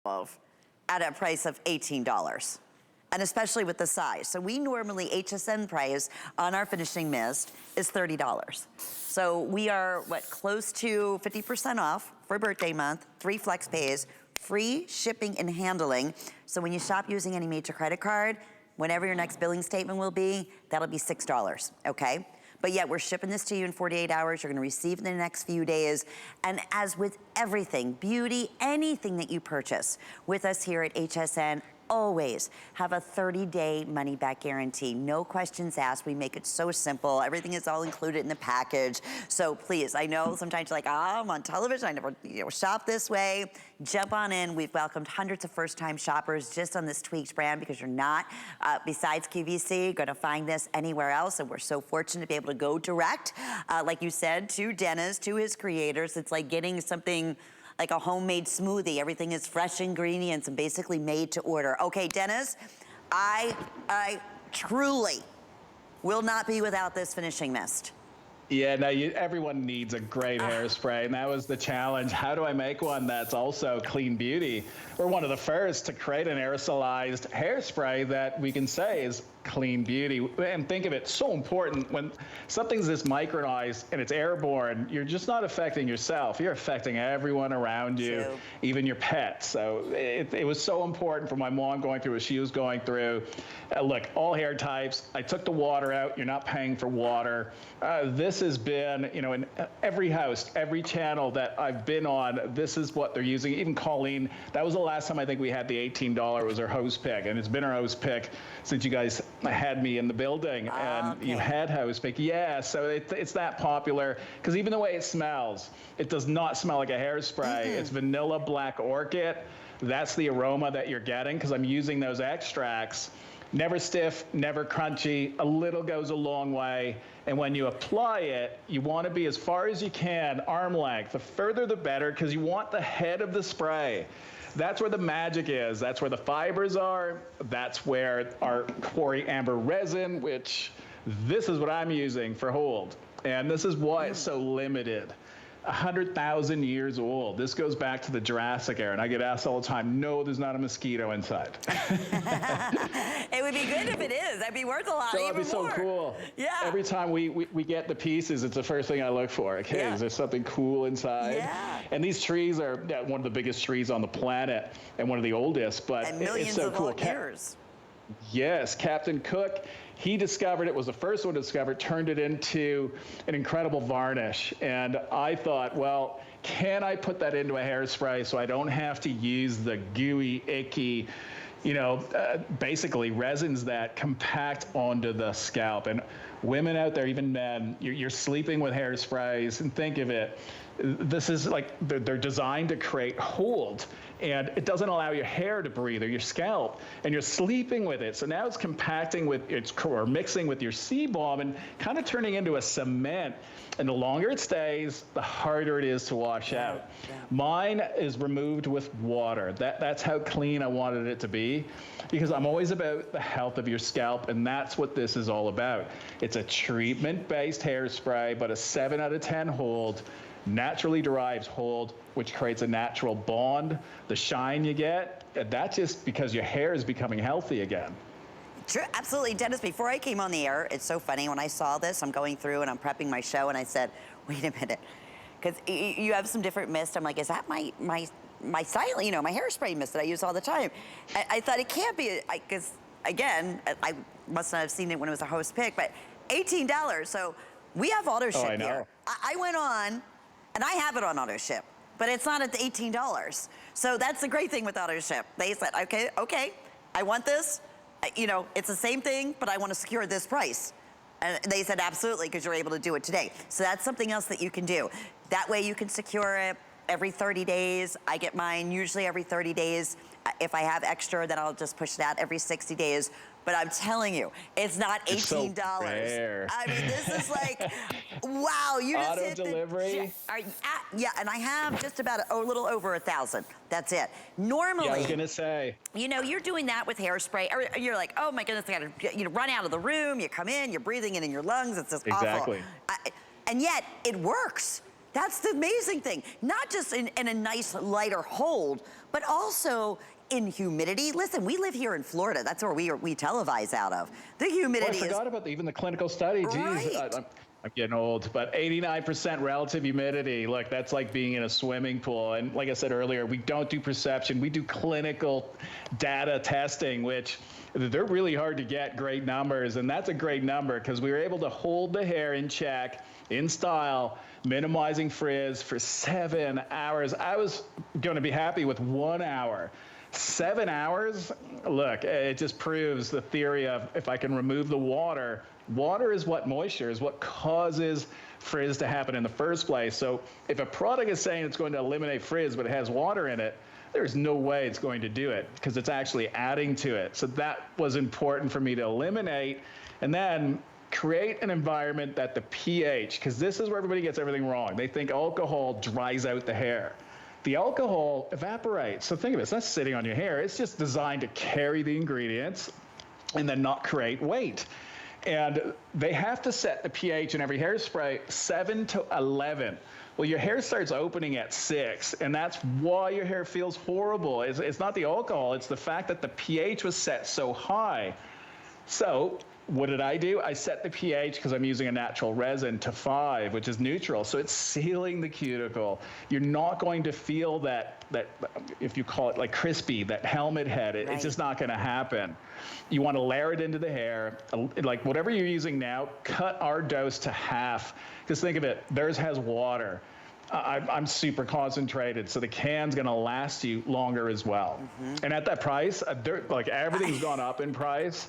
of at a price of $18. And especially with the size. So we normally, HSN price on our finishing mist is $30. So we are, what, close to 50% off for birthday month, 3 flex pays, free shipping and handling. So when you shop using any major credit card, whenever your next billing statement will be, that'll be $6, okay? But yet we're shipping this to you in 48 hours. You're gonna receive in the next few days. And as with everything, beauty, anything that you purchase with us here at HSN, always have a 30-day money-back guarantee. No questions asked. We make it so simple. Everything is all included in the package. So please, I know sometimes you're like, I'm on television. I never shop this way. Jump on in. We've welcomed hundreds of first-time shoppers just on this Tweaked brand because you're not, besides QVC, going to find this anywhere else. And we're so fortunate to be able to go direct, like you said, to Dennis, to his creators. It's like getting something like a homemade smoothie. Everything is fresh ingredients and basically made to order. Okay, Dennis, I truly will not be without this finishing mist. Yeah, no, everyone needs a great hairspray, and that was the challenge. How do I make one that's also clean beauty? We're one of the first to create an aerosolized hairspray that we can say is clean beauty. And think of it, so important when something's this micronized and it's airborne, you're just not affecting yourself, you're affecting everyone around you, even your pets. So it was so important for my mom going through what she was going through. Look, all hair types, I took the water out, you're not paying for water. This has been, you know, in every house, every channel that I've been on, this is what they're using. Even Colleen, that was the last time I think we had the $18 was our hose pick, and it's been our hose pick since you guys had me in the building, and you had hose pick. Yeah, so it's that popular, because even the way it smells, it does not smell like a hairspray. It's vanilla black orchid. That's the aroma that you're getting, because I'm using those extracts. Never stiff, never crunchy. A little goes a long way. And when you apply it, you want to be as far as you can, arm length. The further the better, because you want the head of the spray. That's where the magic is. That's where the fibers are. That's where our quarry amber resin, which this is what I'm using for hold. And this is why it's so limited. 100,000 years old. This goes back to the Jurassic era, and I get asked all the time, no, there's not a mosquito inside. It would be good if it is. That'd be worth a lot, That'd be so cool. Yeah. Every time we get the pieces, it's the first thing I look for. Okay, is there something cool inside? Yeah. And these trees are one of the biggest trees on the planet and one of the oldest, but it's so cool. Years. Yes, Captain Cook, he discovered it, was the first one to discover it, turned it into an incredible varnish. And I thought, well, can I put that into a hairspray so I don't have to use the gooey, icky, you know, basically resins that compact onto the scalp. And women out there, even men, you're sleeping with hairsprays, and think of it, this is like, they're designed to create hold, and it doesn't allow your hair to breathe or your scalp, and you're sleeping with it. So now it's compacting with, or mixing with your sebum and kind of turning into a cement. And the longer it stays, the harder it is to wash out. Mine is removed with water. That's how clean I wanted it to be, because I'm always about the health of your scalp, and that's what this is all about. It's a treatment-based hairspray, but a 7 out of 10 hold. Naturally derives hold, which creates a natural bond. The shine you get, that's just because your hair is becoming healthy again. True, absolutely. Dennis, before I came on the air, it's so funny, when I saw this, I'm going through and I'm prepping my show, and I said, wait a minute, because you have some different mist. I'm like, is that my style, you know, my hairspray mist that I use all the time? I thought it can't be, because again, I must not have seen it when it was a host pick, but $18. So we have auto ship here. I went on, and I have it on auto ship, but it's not at the $18. So that's the great thing with auto ship. They said, okay, I want this. You know, it's the same thing, but I want to secure this price. And they said, absolutely, because you're able to do it today. So that's something else that you can do. That way you can secure it every 30 days. I get mine usually every 30 days. If I have extra, then I'll just push it out every 60 days. But I'm telling you, it's not $18. It's so rare. I mean, this is like, wow, you just auto hit delivery. Yeah, and I have just about a little over 1,000. That's it. Normally, yeah, I was gonna say, you know, you're doing that with hairspray, or you're like, oh my goodness, I gotta run out of the room. You come in, you're breathing it in your lungs. It's just awful. And yet, it works. That's the amazing thing. Not just in a nice lighter hold, but also in humidity. Listen, we live here in Florida. That's where we televise out of. The humidity I forgot about even the clinical study. Geez, right. I'm getting old, but 89% relative humidity. Look, that's like being in a swimming pool. And like I said earlier, we don't do perception. We do clinical data testing, which they're really hard to get great numbers. And that's a great number because we were able to hold the hair in check, in style, minimizing frizz for 7 hours. I was going to be happy with 1 hour. 7 hours, look, it just proves the theory of if I can remove the water, water is what moisture is, what causes frizz to happen in the first place. So if a product is saying it's going to eliminate frizz, but it has water in it, there's no way it's going to do it because it's actually adding to it. So that was important for me to eliminate. And then create an environment that the pH, because this is where everybody gets everything wrong. They think alcohol dries out the hair. The alcohol evaporates. So think of it, it's not sitting on your hair. It's just designed to carry the ingredients and then not create weight. And they have to set the pH in every hairspray 7 to 11. Well, your hair starts opening at 6, and that's why your hair feels horrible. It's not the alcohol, it's the fact that the pH was set so high. So what did I do? I set the pH, because I'm using a natural resin, to 5, which is neutral. So it's sealing the cuticle. You're not going to feel that if you call it like crispy, that helmet head. Right. It's just not going to happen. You want to layer it into the hair. Like whatever you're using now, cut our dose to half. Because think of it, theirs has water. I'm super concentrated, so the can's going to last you longer as well. Mm-hmm. And at that price, like everything's gone up in price.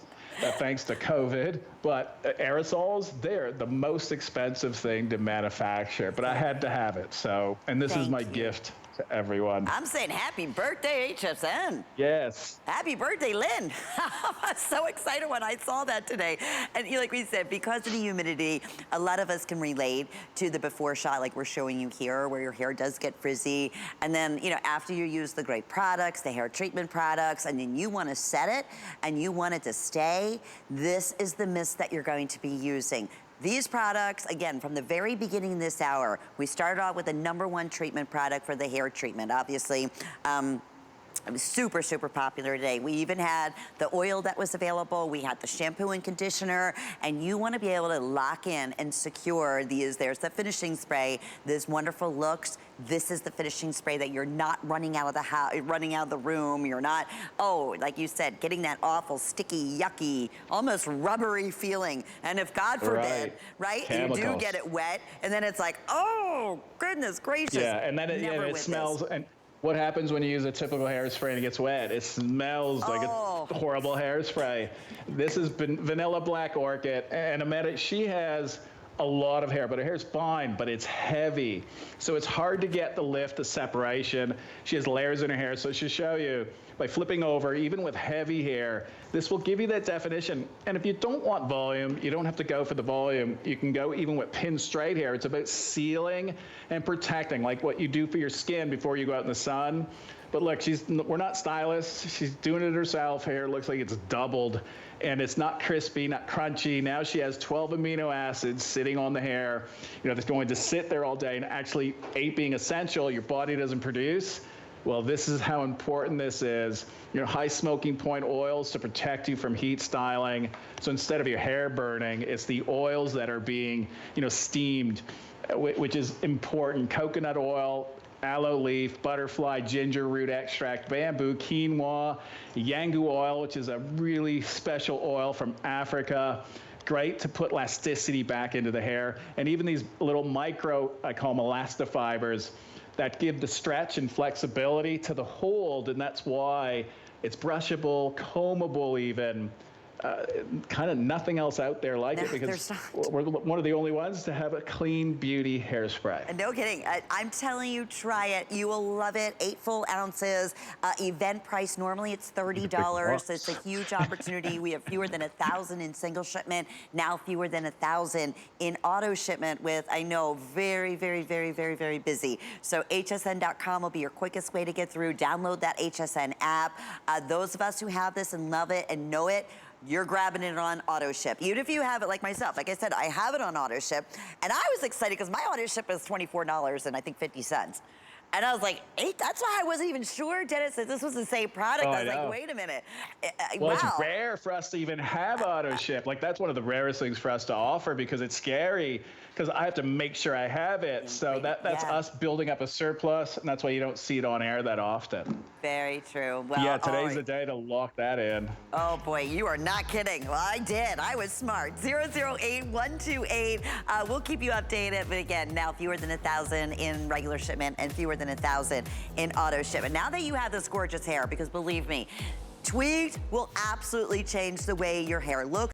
Thanks to COVID, but aerosols, they're the most expensive thing to manufacture, but I had to have it. So, and this is my gift to everyone. I'm saying happy birthday, HSN. Yes. Happy birthday, Lynn. I was so excited when I saw that today. And like we said, because of the humidity, a lot of us can relate to the before shot like we're showing you here, where your hair does get frizzy. And then, after you use the great products, the hair treatment products, and then you want to set it and you want it to stay, this is the mist that you're going to be using. These products, again, from the very beginning of this hour, we started off with the #1 treatment product for the hair treatment, obviously. It was super, super popular today. We even had the oil that was available. We had the shampoo and conditioner, and you want to be able to lock in and secure these. There's the finishing spray, this wonderful looks. This is the finishing spray that you're not running out of the house, running out of the room. You're not, like you said, getting that awful, sticky, yucky, almost rubbery feeling. And if God forbid, right, you do get it wet, and then it's like, oh, goodness gracious. Yeah, and then it smells. And what happens when you use a typical hairspray and it gets wet? It smells like a horrible hairspray. This is vanilla black orchid, and Amanda, she has a lot of hair, but her hair's fine, but it's heavy. So it's hard to get the lift, the separation. She has layers in her hair, so she'll show you by flipping over, even with heavy hair, this will give you that definition. And if you don't want volume, you don't have to go for the volume. You can go even with pin straight hair. It's about sealing and protecting, like what you do for your skin before you go out in the sun. But look, we're not stylists. She's doing it herself. Hair looks like it's doubled, and it's not crispy, not crunchy. Now she has 12 amino acids sitting on the hair, that's going to sit there all day, and actually 8 being essential, your body doesn't produce. Well, this is how important this is. High smoking point oils to protect you from heat styling. So instead of your hair burning, it's the oils that are being, steamed, which is important. Coconut oil, aloe leaf, butterfly, ginger root extract, bamboo, quinoa, yangu oil, which is a really special oil from Africa. Great to put elasticity back into the hair. And even these little I call them elastifibers, that give the stretch and flexibility to the hold, and that's why it's brushable, combable even. Kind of nothing else out there like it, because we're one of the only ones to have a clean beauty hairspray. No kidding. I'm telling you, try it. You will love it. 8 full ounces. Event price, normally it's $30. It's a huge opportunity. We have fewer than 1,000 in single shipment, now fewer than 1,000 in auto shipment with, I know, very, very, very, very, very busy. So hsn.com will be your quickest way to get through. Download that HSN app. Those of us who have this and love it and know it, you're grabbing it on auto ship. Even if you have it like myself, like I said, I have it on auto ship, and I was excited because my auto ship was $24 and I think 50 cents. And I was like, that's why I wasn't even sure, Dennis, that this was the same product. I was like, wait a minute. Well, wow. It's rare for us to even have auto ship. Like, that's one of the rarest things for us to offer because it's scary because I have to make sure I have it. So that's us building up a surplus, and that's why you don't see it on air that often. Very true. Well, yeah, today's the day to lock that in. Oh boy, you are not kidding. Well, I did. I was smart. 008128. We'll keep you updated. But again, now fewer than 1,000 in regular shipment and fewer than 1,000 in auto shipment. Now that you have this gorgeous hair, because believe me, Tweaked will absolutely change the way your hair looks.